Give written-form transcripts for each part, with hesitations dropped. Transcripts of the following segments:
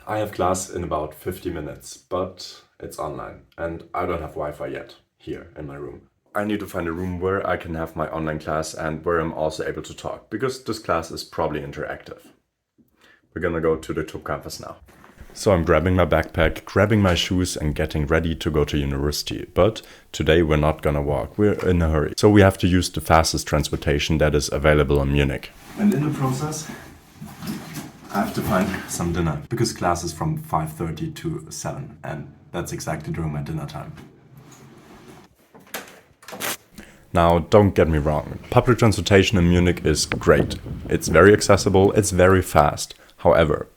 I have class in about 50 minutes, but it's online and I don't have Wi-Fi yet here in my room. I need to find a room where I can have my online class and where I'm also able to talk, because this class is probably interactive. We're gonna go to the TUM campus now. So I'm grabbing my backpack, grabbing my shoes and getting ready to go to university. But today we're not gonna walk, we're in a hurry. So we have to use the fastest transportation that is available in Munich. And in the process, I have to find some dinner, because class is from 5:30 to 7 and that's exactly during my dinner time. Now, don't get me wrong, public transportation in Munich is great. It's very accessible, it's very fast. However,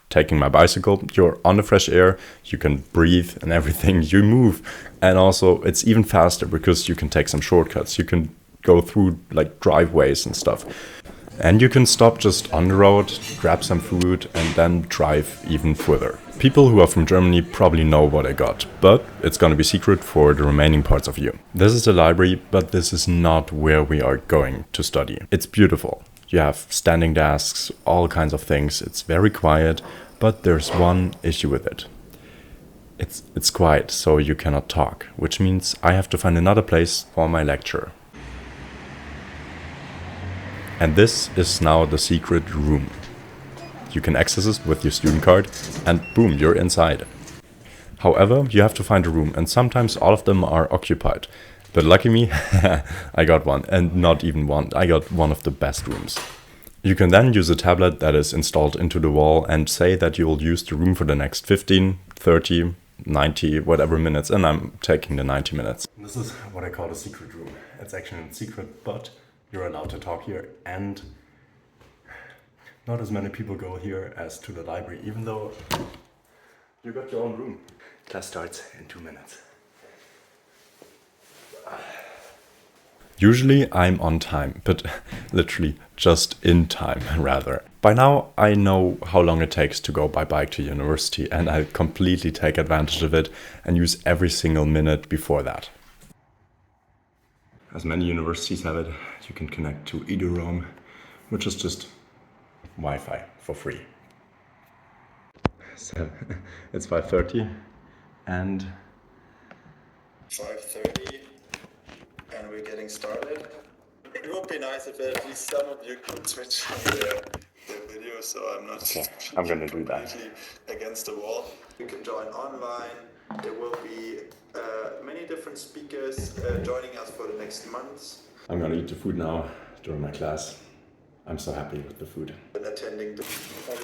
taking my bicycle, you're on the fresh air, you can breathe and everything, you move. And also, it's even faster because you can take some shortcuts. You can go through like driveways and stuff. And you can stop just on the road, grab some food, and then drive even further. People who are from Germany probably know what I got, but it's gonna be secret for the remaining parts of you. This is the library, but this is not where we are going to study. It's beautiful. You have standing desks, all kinds of things. It's very quiet, but there's one issue with it. It's quiet, so you cannot talk, which means I have to find another place for my lecture. And this is now the secret room. You can access it with your student card and boom, you're inside. However, you have to find a room and sometimes all of them are occupied. But lucky me, I got one, and not even one. I got one of the best rooms. You can then use a tablet that is installed into the wall and say that you will use the room for the next 15, 30, 90, whatever minutes, and I'm taking the 90 minutes. This is what I call the secret room. It's actually not secret, but you're allowed to talk here, and not as many people go here as to the library, even though you got your own room. Class starts in 2 minutes. Usually I'm on time, but literally just in time, rather. By now I know how long it takes to go by bike to university, and I completely take advantage of it and use every single minute before that. As many universities have it, you can connect to EduRoam, which is just Wi-Fi for free. So it's 5:30 and 5:30 and we're getting started. It would be nice if at least some of you could switch the video, so I'm not I'm gonna do that. completely against the wall. You can join online. There will be many different speakers joining us for the next months. I'm gonna eat the food now during my class. I'm so happy with the food. And attending the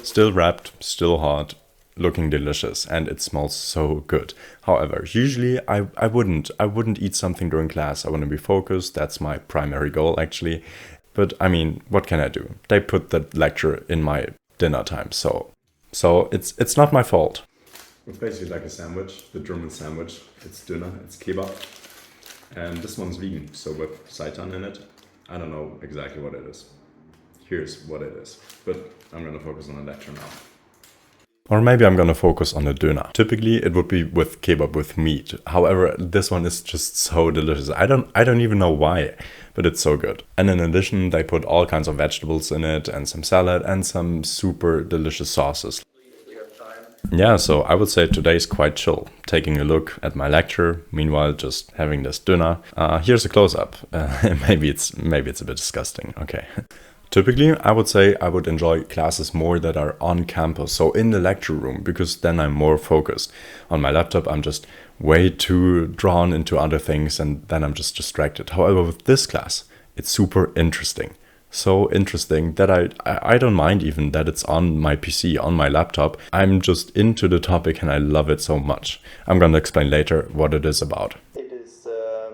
Still wrapped, still hot, looking delicious, and it smells so good. However, usually I wouldn't eat something during class. I want to be focused. That's my primary goal, actually. But I mean, what can I do? They put that lecture in my dinner time, so it's not my fault. It's basically like a sandwich, the German sandwich. It's Döner, it's Kebab, and this one's vegan, so with seitan in it. I don't know exactly what it is. Here's what it is, but I'm gonna focus on the lecture now. Or maybe I'm gonna focus on the döner. Typically it would be with kebab with meat. However, this one is just so delicious. I don't even know why, but it's so good. And in addition, they put all kinds of vegetables in it and some salad and some super delicious sauces. Yeah, so I would say today's quite chill. Taking a look at my lecture, meanwhile just having this döner. Here's a close-up. Maybe it's a bit disgusting. Okay. Typically, I would say I would enjoy classes more that are on campus, so in the lecture room, because then I'm more focused. On my laptop, I'm just way too drawn into other things and then I'm just distracted. However, with this class, it's super interesting. So interesting that I don't mind even that it's on my PC, on my laptop. I'm just into the topic and I love it so much. I'm gonna explain later what it is about. It is a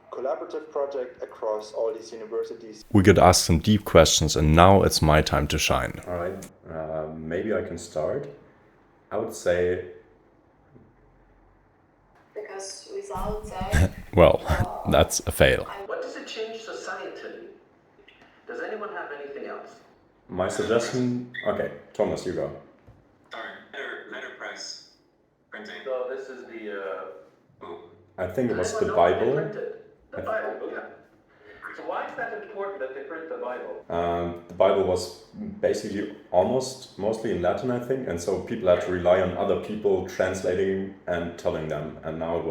collaborative project across all these universities. We could ask some deep questions and now it's my time to shine. All right, maybe I can start. I would say... Because without that... Well, that's a fail. What does it change societally? Does anyone have anything else? My suggestion... Okay, Thomas, you go. Sorry, letterpress printing. So this is the... I think it was the Anyone know what they Bible. printed? The Bible, yeah. So why is that important that they print the Bible? The Bible was basically mostly in Latin, I think, and so people had to rely on other people translating and telling them. And now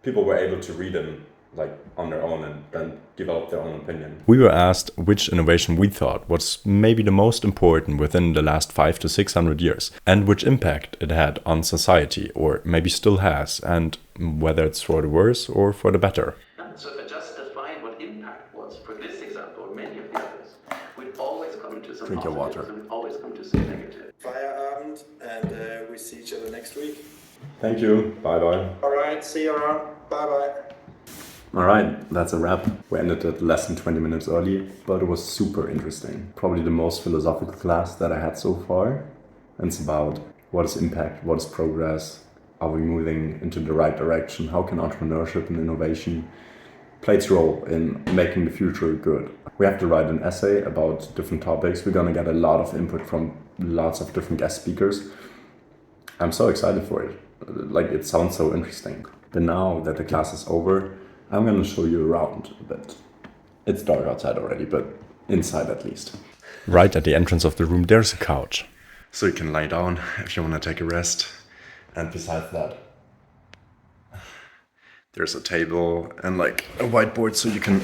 people were able to read them like on their own and then develop their own opinion. We were asked which innovation we thought was maybe the most important within the last 500 to 600 years, and which impact it had on society, or maybe still has, and whether it's for the worse or for the better. So if I just define what impact was for this example or many of the others, we'd always come to some Drink your positives water. and we'd always come to some negative. Feierabend, and we see each other next week. Thank you. Bye bye. All right, see you around. Bye bye. All right, that's a wrap. We ended it less than 20 minutes early, but it was super interesting. Probably the most philosophical class that I had so far. And it's about what is impact, what is progress, are we moving into the right direction, how can entrepreneurship and innovation play its role in making the future good. We have to write an essay about different topics. We're gonna get a lot of input from lots of different guest speakers. I'm so excited for it. Like, it sounds so interesting. But now that the class is over, I'm gonna show you around a bit. It's dark outside already, but inside at least. Right at the entrance of the room, there's a couch. So you can lie down if you wanna take a rest. And besides that, there's a table and like a whiteboard so you can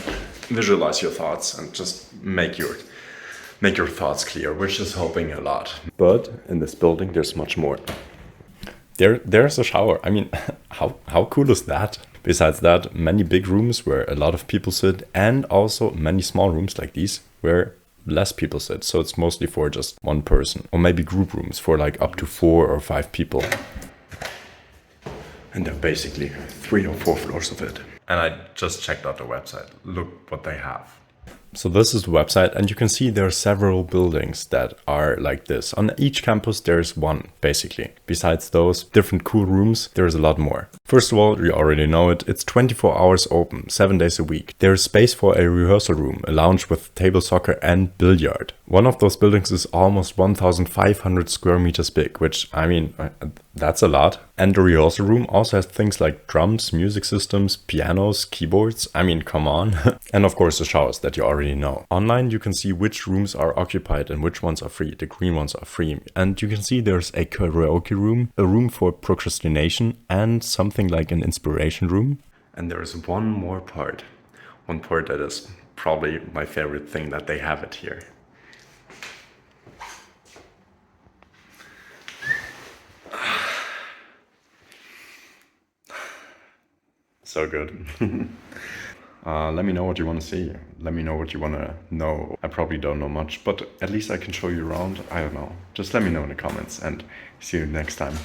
visualize your thoughts and just make your thoughts clear, which is helping a lot. But in this building, there's much more. There's a shower. I mean, how cool is that? Besides that, many big rooms where a lot of people sit, and also many small rooms like these where less people sit. So it's mostly for just one person, or maybe group rooms for like up to 4 or 5 people. And there are basically 3 or 4 floors of it. And I just checked out the website. Look what they have. So this is the website, and you can see there are several buildings that are like this. On each campus there's one, basically. Besides those different cool rooms, there's a lot more. First of all, you already know it, it's 24 hours open, 7 days a week. There's space for a rehearsal room, a lounge with table soccer and billiard. One of those buildings is almost 1,500 square meters big, which, I mean, that's a lot. And the rehearsal room also has things like drums, music systems, pianos, keyboards. I mean, come on. And of course the showers that you already know. Online you can see which rooms are occupied and which ones are free. The green ones are free. And you can see there's a karaoke room, a room for procrastination, and something like an inspiration room. And there's one more part. One part that is probably my favorite thing that they have it here. So good. Let me know what you want to see. Let me know what you want to know. I probably don't know much, but at least I can show you around. I don't know. Just let me know in the comments, and see you next time.